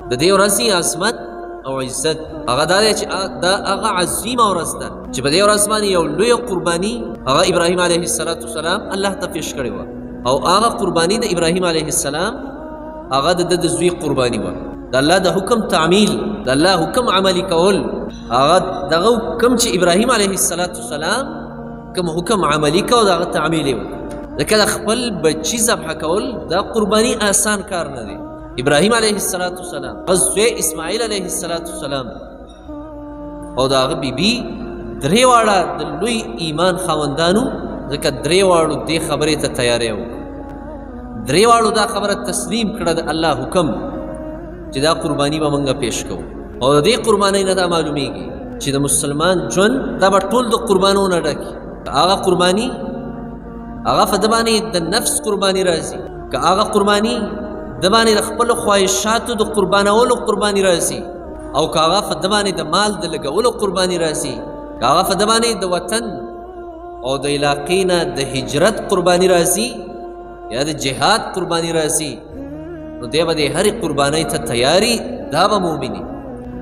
د دې ورځې عظمت او عزت هغه دا دی چې دا هغه عظیمه ورځ ده چې په دې ورځ باندې یو لویه قرباني هغه ابراهیم علیه السلام الله ته پیش کړې وه او هغه قرباني د ابراهیم علیه السلام هغه د زوی قرباني وه د الله د حکم تعمیل د الله حکم عملی کول هغه دغه حکم چې ابراهیم علیه السلام کوم حکم عملی کو دغه تعمیل یې وکړ ځکه د خپل بچي ذبحه کول دا قرباني آسان کار نه دی ابراهیم علیه السلام زوی اسماعیل علیه السلام او د هغه بیبي درې واړه د لوی ایمان خاوندانو ځکه درې واړو دې خبرې ته تیاری وکړه درې واړو دا خبره تسلیم کړه د الله حکم چې دا قرباني به موږ پیش کوو او د دې قربانۍ نه دا معلومیږي چې د مسلمان ژوند دا به ټول د قربانو نه ډکي هغه قرباني هغه په ده باندې د نفس قرباني راځي که هغه قرباني د باندې د خپلو خواهشاتو د قربانولو قرباني راځي او که هغه په ده باندې د مال د لګولو قرباني راځي که هغه په ده باندې د وطن او د علاقې نه د هجرت قرباني راځي یا د جهاد قرباني راځي نو دی به د هرې قربانۍ ته تیاري دا به مومیني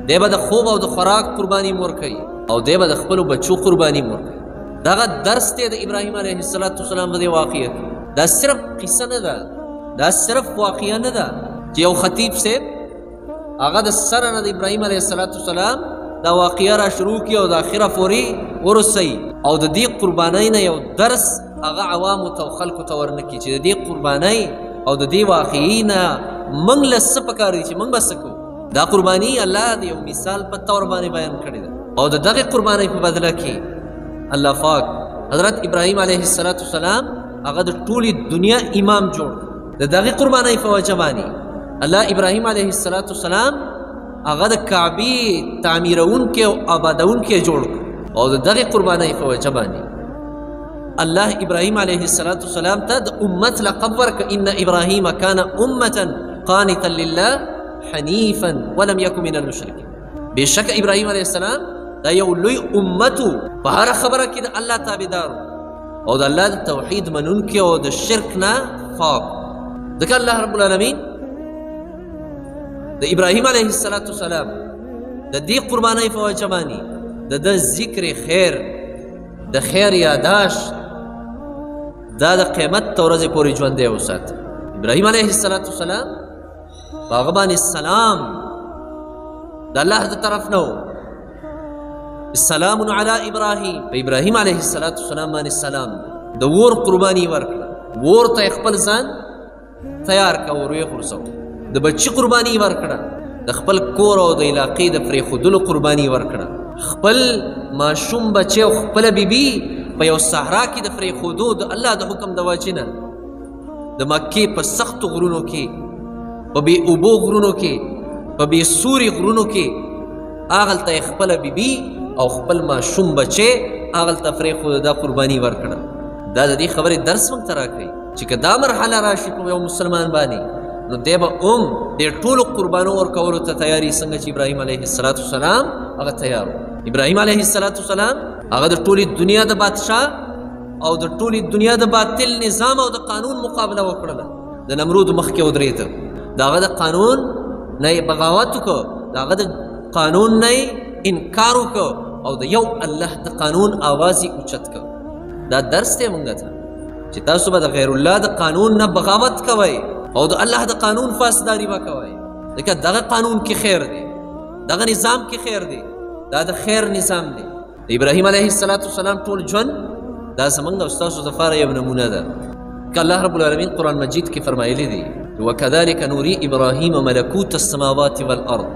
دی به د خوب او د خوراک قرباني مور کوي او دی به د خپلو بچو قرباني مور کوي دغه درس دی د ابراهیم علیه السلام په دې واقعه کې دا صرف قصه نه ده دا صرف واقعه نه ده چې یو خطیب صاحب هغه د سره نه د ابراهیم علیه السلام دا واقعه را شروع کړي او د اخره پورې ورسوي او د دې قربانۍ نه یو درس هغه عوامو ته او خلکو ته ورنکړي چې د دې قربانۍ او د دې واقعي نه موږ له څه پکار دي چې موږ به څه کوو دا قرباني الله د یو مثال په طور باندې بیان کړې ده او د دغې قربانۍ په بدله کې الله پاک حضرت ابراهیم علیه السلام هغه د ټولې دنیا امام جوړ د دغې قربانۍ په وجه باندې الله ابراهیم علیه السلام هغه د کعبې تعمیرونکی او آبادونکی جوړ او د دغې قربانۍ په وجه باندې الله ابراهیم علیه السلام ته د امت لقب ورکړه ان ابراهیم کان امة قانتا لله حنیفا ولم یکن من المشرکین بېشکه ابراهیم علیه السلام دا یو لوی امتو په هره خبره کې د الله تابعدارو او د الله د توحید منونکي او د شرک نه پاک ځکه الله رب العالمین د ابراهیم علیه السلام د دې قربانۍ په وجه باندې د ده ذکر خیر د خیر یاداشت دا د قیامت ته ورځې پورې ژوندی وساتي ابراهیم علیه السلام په هغه باندې سلام د الله د طرف نه و سلام علی ابراهیم په ابراهیم علیه السلام باندې سلام د ور قرباني ورکړه ور ته خپل ځان تیار کړه ور یې خرڅو د بچي قرباني ورکړه د خپل کور او د علاقې د پرېښودلو قرباني ورکړه خپل ماشوم بچی او خپله بیبي په یو صحرا کې د پرېښودو د الله د حکم د وجې نه د مکې په سختو غرونو کې په بې اوبو غرونو کې په بې سوري غرونو کې هغلته یې خپله بیبي او خپل ماشوم بچی هغلته پرېښوده دا قرباني ورکړه دا د دې خبرې درس موږ ته راکوي چې که دا مرحله راشي په یو مسلمان باندې نو دی به دې ټولو قربانو ورکولو ته تیاري څنګه چې ابراهیم علیه السلام هغه تیار و ابراهیم علیه السلام هغه د ټولې دنیا د بادشاه او د ټولې دنیا د باطل نظام او د قانون مقابله وکړله د نمرود مخکې ودرېده د هغه د قانون نه یې بغاوت وکړو د هغه د قانون نه یې انکار وکړو او د یو الله د قانون آواز یې اوچت کړ دا درس دی موږ ته چې تاسو به د غیر الله د قانون نه بغاوت کوئ او د الله د قانون فاسداري به کوئ ځکه دغه قانون کې خیر دی دغه نظام کې خیر دی دا د خیر نظام دی د ابراهیم علیه السلام ټول ژوند دا زموږ او ستاسو دپاره یو نمونه ده که الله رب العالمین قرآن مجید کې فرمایلی دی وکذلک نوری ابراهیم ملکوت السماوات والارض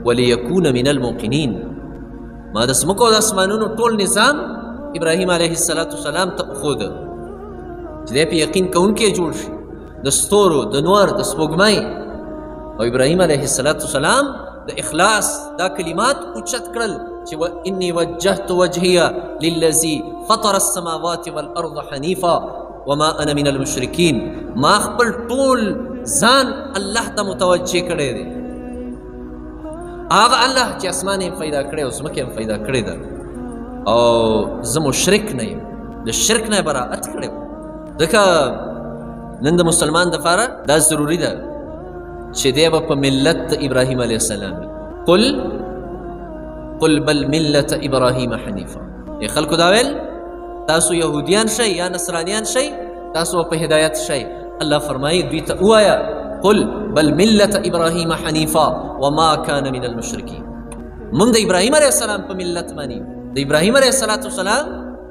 وليكون من الموقنين ما د ځمکو او د اسمانونو ټول نظام ابراهیم علیه السلام ته وښوده چې دی په یقین کوونکی جوړ شي د ستورو د نور د سپوږمۍ او ابراهیم علیه السلام د اخلاص دا کلمات اوچت کړل چې واني وجهت وجهي للذي فطر السماوات والارض حنيفا وما انا من المشركين ما خپل ټول ځان الله ته متوجه کړی دی هغه الله چې اسمان یې پیدا کړی او ځمکه یې پیدا کړې ده او زه مشرک نه یم د شرک نه براءت کړی ځکه نن د مسلمان دپاره دا ضروري ده چې دی به په ملت د ابراهیم علیه السلام وي. قل بل ملت ابراهیم حنیفا. ای خلکو دا ویل تاسو یهودیان شئ یا نصرانیان شئ، تاسو په هدایت شئ. الله فرمایي دوی ته ووایه قل بل ملت ابراهیم حنیفا وما کان من المشرکین. موږ د ابراهیم علیه السلام په ملت باندې، د ابراهیم علیه السلام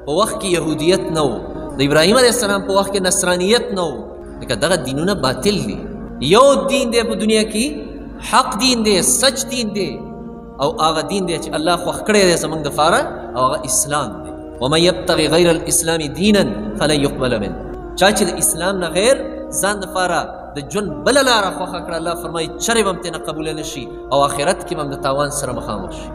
په وخت کې یهودیت نه و، د ابراهیم علیه السلام په وخت کې نصرانیت نه و. ځکه دغه دینونه باطل دي. یو دین دی په دنیا کې، حق دین دی، سچ دین دی، او هغه دین دی چې الله خوښ کړی دی زموږ دپاره، او هغه اسلام دی. ومن یبتغي غیر الاسلام دینا فلن یقبل منه. چا چې د اسلام نه غیر ځان دپاره د ژوند بله لاره خوښه کړه، الله فرمایي چرې به هم ترې نه قبوله نه شي، او آخرت کې به هم د تاوان سره مخامخ شي.